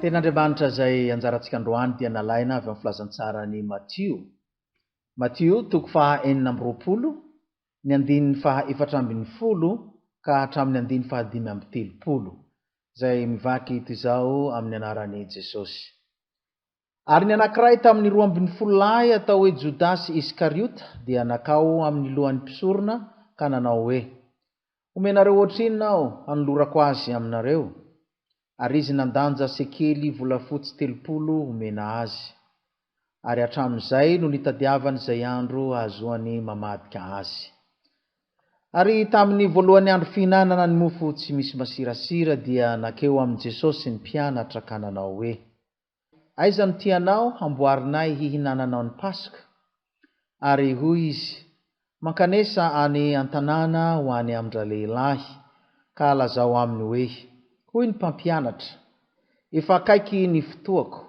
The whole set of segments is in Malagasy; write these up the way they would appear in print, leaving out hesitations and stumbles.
Ten'Andriamanitra izay anjarantsika androany dia nalaina avy amin'ny filazantsarany Matio toko faha 4, ny andininy faha 4:10 ka hatramin'ny andininy faha 5:30, izay mivaky toy izao amin'ny anaran'i Jesosy. Ary ny anankiray tamin'ny 12 lahy atao hoe Jodasy Iskariota dia nakao amin'ny lohan'ny mpisorona ka nanao hoe: omenareo ohatrinona aho hanolorako azy aminareo? Ary izy nandanja sekely volafotsy 30 omena azy. Ary hatramin'izay no nitadiavany izay andro ahazoany mamadika azy. Ary tamin'ny voalohany andro fihinanana ny mofo tsy misy masirasira dia nakeo amin'i Jesosy ny mpianatra ka nanao hoe: aiza no tianao hamboarinay hihinananao ny Paska? Ary hoy izy: mankanesa any an-tanàna ho any amindra lehilahy ka lazao aminy hoe: hoy ny mpampianatra, efa akaiky ny fotoako,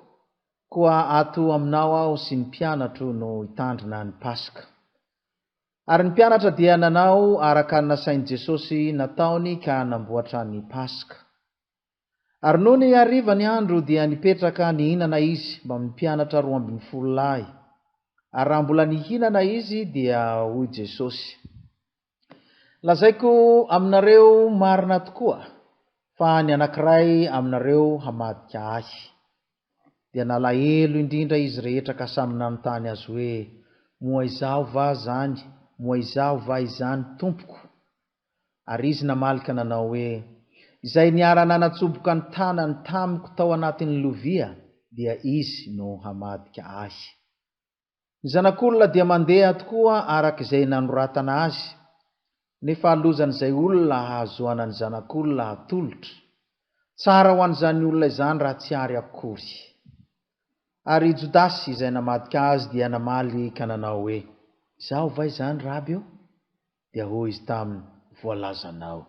koa ato aminao aho sy ny mpianatro no hitandrina ny Paska. Ary ny mpianatra dia nanao araka ny nasain'i Jesosy nataony ka namboatra ny Paska. Ary noho ny hariva ny andro dia nipetraka nihinana izy mba amin'ny mpianatra 12 lahy. Ary raha mbola nihinana izy dia hoy Jesosy: lazaiko aminareo marina tokoa fa ny anankiray aminareo hamadika ahy. Dia nalahelo indrindra izy rehetra ka samy nanontany azy hoe: moa izao va zany? Moa izao va izany, Tompoko? Ary izy namalika nanao hoe: izay niara nanatsoboka ny tanany tamiko tao anatin'ny lovia dia izy no hamadika ahy. Ny zanak'olona dia mandeha tokoa araka izay nanoratana azy, nefa alozan'izay olona hahazoana ny zanak'olona hatolotra. Tsara ho an'izany olona izany raha tsy ary akory. Ary Jodasy izay namadika azy dia namaly ka nanao hoe: izao va izany Raby eo? Dia hoy izy taminy: voalazanao.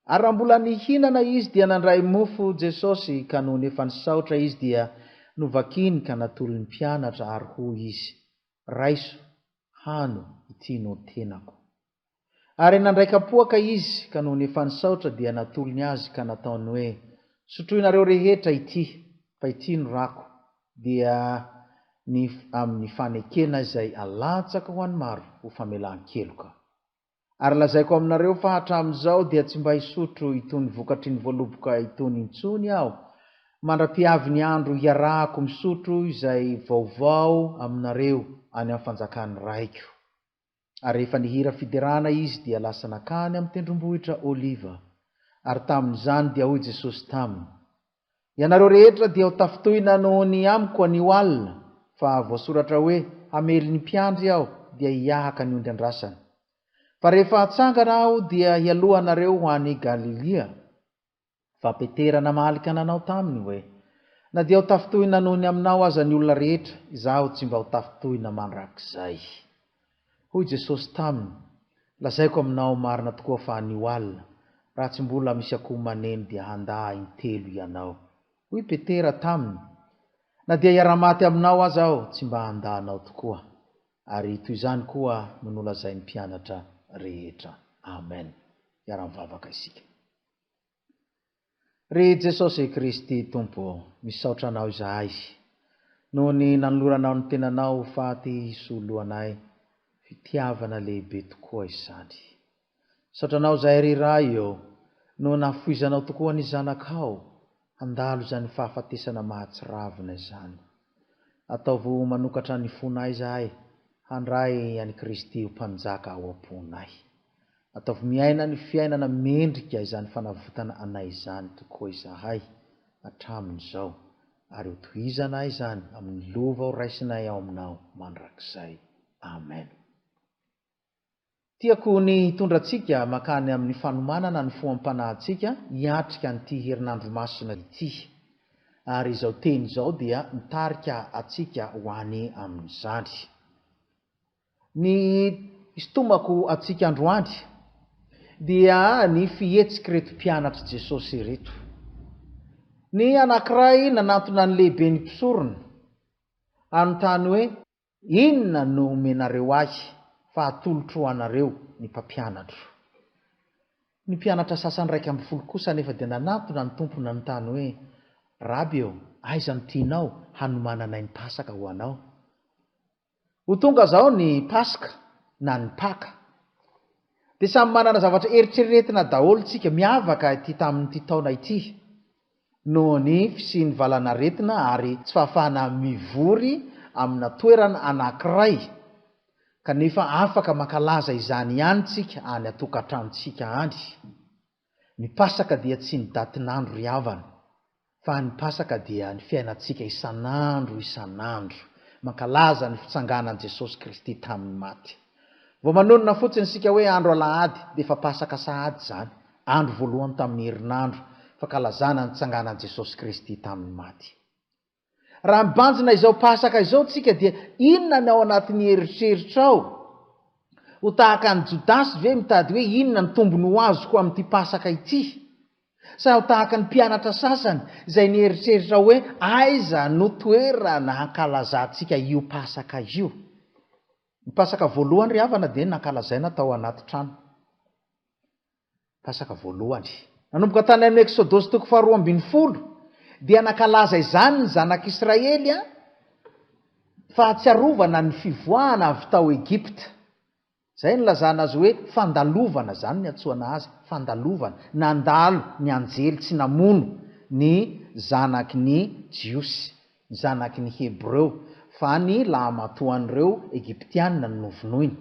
Ary raha mbola nihinana izy dia nandray mofo Jesosy, ka noho efa nisaotra izy dia novakiny ka natolo ny mpianatra ary hoy izy: raiso, hano, ity no tenako. Ary nandraikapoaka izy ka noho efa nisaotra dia natolony azy ka nataony hoe: sotroinareo rehetra ity, fa ity no rako, dia amin'ny fanekena izay alatsaka ho an'ny maro ho famelan-keloka. Ary lazaiko aminareo fa hatramin'izao dia tsy mba hisotro itony vokatry ny voaloboka itony intsony aho, mandra-piavy ny andro hiarahako misotro izay vaovao aminareo any amin'ny fanjakan'ny raiko. Ary rehefa nihira fiderana izy dia lasa nakany amin'ny tendrombohitra Oliva. Ary tamin'izany dia hoy Jesosy taminy: ianareo rehetra dia ho tafitohina noho ny amiko anio alina, fa voasoratra hoe: hamely ny mpiandry aho dia hiahaka ny ondry andrasana. Fa rehefa hatsangana aho dia hialohanareo ho any Galilea. Fa Petera namalika nanao taminy hoe: na dia ho tafitohina noho ny aminao aza ny olona rehetra, izaho tsy mba ho tafitohina mandrakizay. Hoy Jesosy taminy: lazaiko aminao marina tokoa fa anio alina, raha tsy mbola misy akoho maneno dia handà intelo ianao. Hoy Petera taminy: na dia hiara-maty aminao aza aho, tsy mba handanao tokoa. Ary toy izany koa no nolazain'ny mpianatra rehetra. Amen. Hiara-mivavaka isika. Ry Jesosy Kristy Tompo, misaotra anao izahay noho ny nanoloranao ny tenanao faty hisoloanay. Fitiavana lehibe tokoa izany. Saotranao izahay riray eo no nahafoizanao tokoa ny zanakao handalo izany fahafatesana mahatsiravina izany. Ataovo manokatra ny fonay izahay handray any Kristy ho mpanjaka ao am-ponay. Ataovo miaina ny fiainana mendrika izany fanavotana anay izany tokoa izahay hatramin'izao, ary ho tohizana izany amin'ny lova ho raisinay ao aminao mandrakizay. Amen. Tiako ny hitondrantsika makany amin'ny fanomanana ny foampanahintsika hiatrika an'ity herinandro masina ity. Ary izao teny izao dia mitarika atsika ho any amin'izany. Ny isintomako atsika androany dia ny fihetsika reto mpianatra Jesosy reto. Ny anankiray nanantona ny lehibe ny mpisorona anontany hoe: inona no omenareo ahy fa atolotro anareo ny mpampianatro? Ny mpianatra sasany 12 kosa nefa dia nanantona ny tompony nanontany hoe: raby eo aiza ny tianao hanomananay ny pasaka ho anao. Ho tonga zao ny pasaka na ny paka de samy manana zavatra eritreretina daholo tsika miavaka ity tamin'ity taona ity noho ny fisiany valanaretina ary tsy fahafahana mivory amina toerana anankiray kanefa afaka makalaza izany ihany tsika any atokantranotsika any. Ny pasaka dia tsy ny datin'andro ry havana fa ny pasaka dia ny fiainatsika isan'andro mankalaza ny fitsanganan Jesosy Kristy tamin'ny maty. Vao manonona fotsiny sika hoe andro alahady de efa pasaka sahady zany, andro voalohany tamin'ny herinandro fakalazana ny tsanganan Jesosy Kristy tamin'ny maty. Raha mibanjina izao pasaka izao tsika dia inona ny ao anatin'ny eritreritra ao? Ho tahaka ny Jodasy ve mitady hoe inona ny tombony ho azoko amin'ity pasaka ity? Sa ho tahaka ny mpianatra sasany izay ny eritreritra hoe aiza no toerana hankalazantsika io pasaka io? Ny pasaka voalohany ry havana dia nankalazaina tao anaty trano. Pasaka voalohany nanomboka tany amin'ny Exodosy 2:12 dia nankalaza izany ny zanak'Israely fahatsiarovana ny fivoahana avy tao Egypta. Zay ny lazana azy hoe fandalovana, zany ny antsoana azy fandalovana. Nandalo ny anjely tsy namono ny zanaky ny Jiosy, ny zanaky ny Hebreo, fa ny lahamatoan'ireo Egyptianina no novonoiny.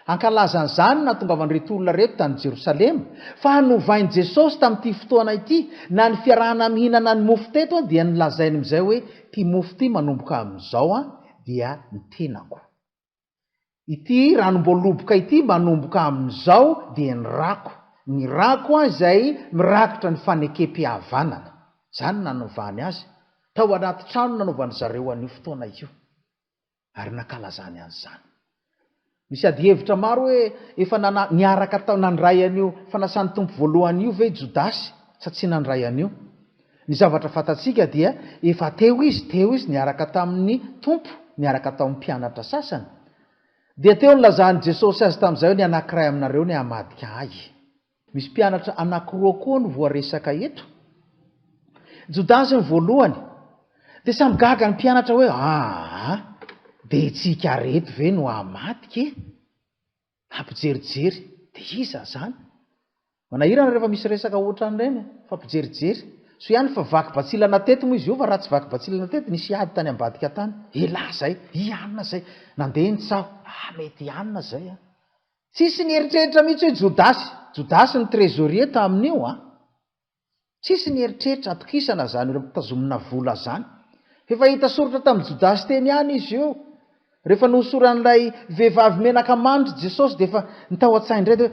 Ankalazan'izany nahatongavan'ireto olona reto tany Jerosalema fa hanovainy Jesosy tamin'ity fotoana ity na ny fiarahana mihinana ny mofo teto dia nilazainy amin'izay hoe ty mofo ty manomboka amin'izao dia ny tenako. Ity ranom-boaloboka ity manomboka amin'izao dia ny rako. Ny rako izay mirakitra ny fanekem-pihavanana. Zany nanovany azy. Tao anaty trano nanovany zareo an'io fotoana io. Ary nankalazany an'izany. Misy ady hevitra maro hoe efa niaraka tao nandray an'io fanasany tompo voalohany io ve Jodasy sa tsy nandray an'io? Ny zavatra fatatsika dia efa teo izy niaraka tamin'ny tompo, niaraka tamin'ny mpianatra sasany. Dia teo nilazany Jesosy azy tamin'izay ny anankiray aminareo ny hamadika ahy. Misy mpianatra anankiroa koa no voaresaka eto. Jodasy ny voalohany dia samy gaga ny mpianatra hoe dia tsika reto ve no hamadika? Hampijerijery dia iza zany? Manahirana rehefa misy resaka ohatran'ireny fampijerijery. So ihany fa vaky batsilana teto moa izy io fa raha tsy vaky batsilana teto nisy ady tany ambadika tany. Elahy zay, ianona zay, nandeha ny tsaho, mety ianona zay. Tsisy ny eritreritra mihitsy hoe Jodasy ny trésorier tamin'io Tsisy ny eritreritra atokisana zany ireo mpitazomina vola zany. Efa hita soratra tamin'ny Jodasy teny ihany izy io. Rehefa nosoran'ilay vehivavy menaka mandry Jesosy dia efa nitao an-tsainy indray dia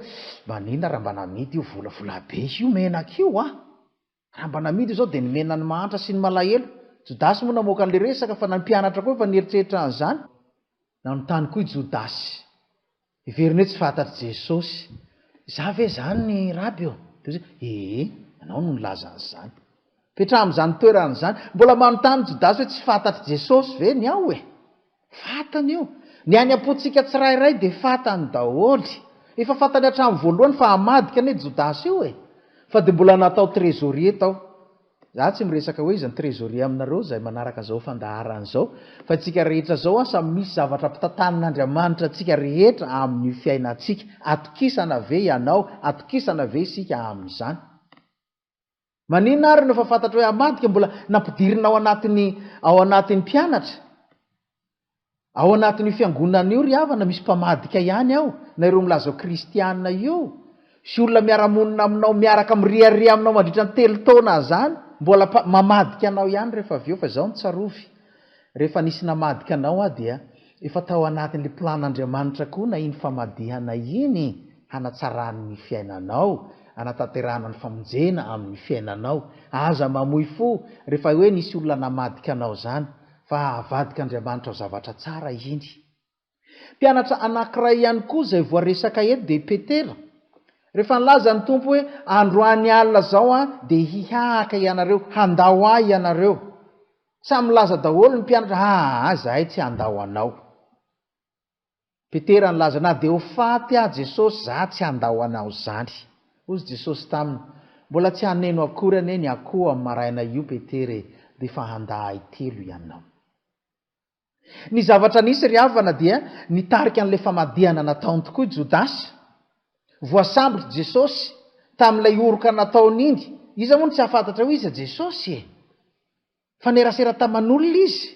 manina raha mba namidy io volavola be io menaka io raha mba namidy io zao dia ny menany mahantra sy ny malahelo. Jodasy moa namoaka an'ilay resaka fa nampianatra koa efa nieritreritra an'izany. Nanontany koa i Jodasy. Iveriny hoe tsy fantatry Jesosy. Za ve zany ny raby eo? Ianao no nilaza an'izany. Petraha amin'izany toeran'izany. Mbola manontany Jodasy hoe tsy fantatry Jesosy ve ny ao Fatany io. Ny any apotsika tsirairay dia fatany daholy. Efa fatany hatramin'ny voalohany fa hamadika ane Jodasy io fa dia mbola natao trésorier tao. Za tsy miresaka hoe iza ny trésorier aminareo zay manaraka zao fandaharan'izao. Fa tsika rehetra zao samy misy zavatra ampitantanin'Andriamanitra tsika rehetra amin'ny fiainantsika. Atokisana ve ianao? Atokisana ve isika amin'izany? Maninona ary no efa fantatra hoe hamadika mbola nampidirina ao anatin'ny mpianatra? Ao anatin'ny fiangonana io ry havana misy mpamadika ihany ao na ireo milaza kristianina io. Sy olona miara-monina aminao miaraka miriaria aminao mandritra ny 3 taona zany mbola mamadika anao ihany rehefa avy eo fa izao ny tsarovy. Rehefa nisy namadika anao dia efa tao anatin'ilay plan'Andriamanitra koa na iny famadihana iny hanatsarany ny fiainanao, hanatanterahana ny famonjena amin'ny fiainanao. Aza mamoy fo rehefa hoe nisy olona namadika anao zany. Fa avadik'Andriamanitra ho zavatra tsara iny. Mpianatra anankiray ihany koa izay voaresaka eto dia Petera. Rehefa nilaza ny tompo hoe androany alina zao dia hihahaka ianareo, handao ahy ianareo. Samy milaza daholo ny mpianatra, zahay tsy handao anao. Petera nilaza na dia ho faty Jesosy, za tsy handao anao zany. Hozy Jesosy taminy, mbola tsy haneno akory ane ny akoho amin'ny maraina io petere dia efa handaha itelo ianao. Ny zavatra nisy ry havana dia nitarika an'ilay famadihana nataony tokoa i Jodasy. Voasambotra Jesosy tamin'ilay oroka nataony iny. Izy moa tsy hafantatra ho iza Jesosy e. Fa nerasera taman'olona izy.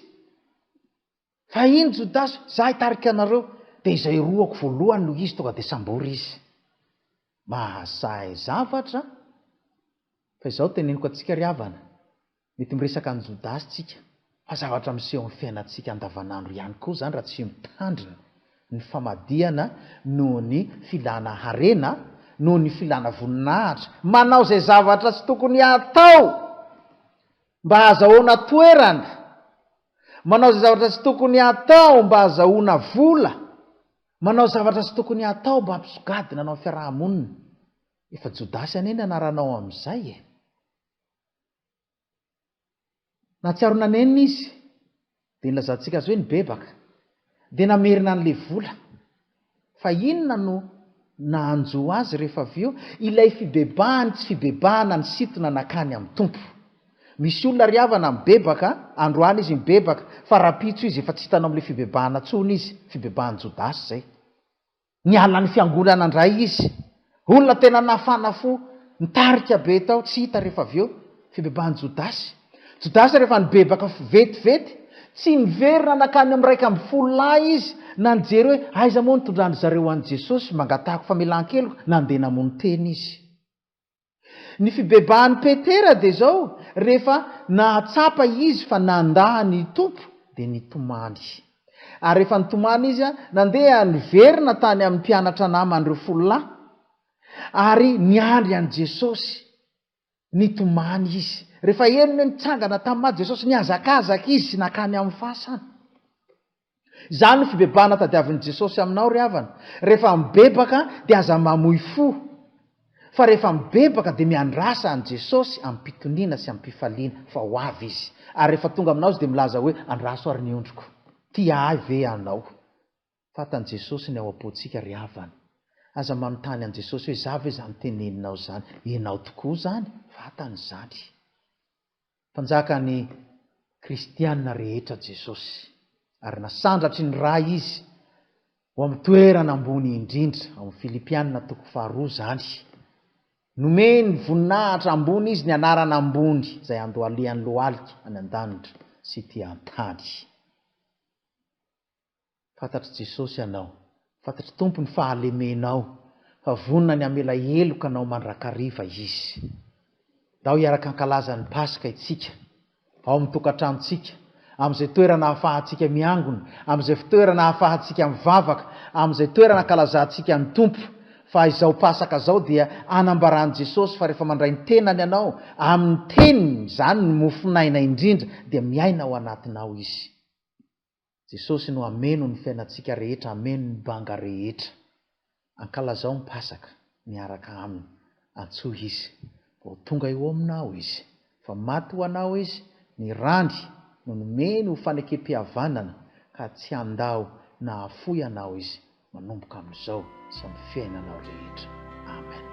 Fa iny Jodasy, za hitarika anareo. Dia izay roako voalohany no izy tonga dia sambory izy. Mahasahy zavatra. Fa izao teneniko antsika ry havana. Mety miresaka ny Jodasy tsika. Fa zavatra miseho amin'ny fiainantsika andavanandro ihany koa zany raha tsy mitandrina ny famadihana noho ny filana harena, noho ny filana voninahitra. Manao izay zavatra tsy tokony atao mba hahazahoana toerana. Manao izay zavatra tsy tokony atao mba hahazahoana vola. Manao zavatra tsy tokony atao mba hampisogadina anao fiarahamonina. Efa Jodasy anie ny anaranao amin'izay e. Nahatsiaro nanenina izy dia nilazantsika azy hoe nibebaka dia namerina an'ilay vola. Fa inona no nahanjo azy rehefa avy eo? Ilay fibebahany tsy fibebahana ny sitona nakany amin'ny tompo. Misy olona ry havana mibebaka, androany izy mibebaka, fa rapitso izy efa tsy hitanao amin'ilay fibebahana tsony izy, fibebahany Jodasy izay. Niala ny fiangonana indray izy. Olona tena nafana fo, nitarika be tao, tsy hita rehefa avy eo fibebahany Jodasy. Jodasy rehefa nibebaka vetivety, tsy niverina nakany amin'ny 110 izy, na nijery hoe aiza moa nitondrany zareo an'i Jesosy mangatahako famelan-keloka, nandeha namono teny izy. Ny fibebahany Petera dia zao, rehefa nahatsapa izy fa nandaha ny tompo dia nitomany. Ary rehefa nitomany izy nandeha niverina tany amin'ny mpianatra naman'ireo 10 ary niandry an'i Jesosy. Nitomany izy. Rehefa eny hoe nitsangana tamin'ny maty Jesosy, niazakazaka izy sy nakany amin'ny fasana. Izany ny fibebahana tadiavin'i Jesosy aminao ry havana. Rehefa mibebaka dia aza mamoy fo. Fa rehefa mibebaka dia miandrasa an'i Jesosy amin'ny mpitoniana sy amin'ny mpifaliana fa ho avy izy. Ary rehefa tonga aminao izy dia milaza hoe andraso ary ny ondriko. Tia ahy ve anao? Fatan Jesosy ny ao am-pontsika ry havana. Aza manontany an'i Jesosy hoe za ve zany teneninao zany? Ianao tokoa zany? Fantany zany. Mpanjaka ny kristianina rehetra Jesosy. Ary nasandratry ny ra izy ho amin'ny toerana ambony indrindra. Ao amin'ny Filipianina 2:2 zany. Nomeny voninahitra ambony izy, ny anarana ambony izay andohalian'ny lohalika any an-danitra sy ty an-tany. Fantatry Jesosy ianao. Fantatry tompo ny fahalemenao. Fa vonona ny amela heloka anao mandrakariva izy. Dao hiaraka ankalaza ny Pasika itsika. Ao amin'ny tokantranontsika. Amin'izay toerana ahafahantsika miangona. Amin'izay toerana ahafahantsika mivavaka. Amin'izay toerana ankalazantsika ny tompo. Fa izao Pasaka zao dia anambarany Jesosy fa rehefa mandray ny tenany ianao, amin'ny teniny zany ny mofinaina indrindra, dia miaina ao anatinao izy. Jesosy no ameno ny fiainantsika rehetra, ameno ny banga rehetra. Ankalazao ny Pasaka miaraka aminy. Antsoa izy. Vao tonga eo aminao izy. Fa maty ho anao izy, ny randy no nomeny ho fanekem-pihavanana ka tsy andao na afoy anao izy. Manomboka amin'izao sy amin'ny fiainanao rehetra. Amen.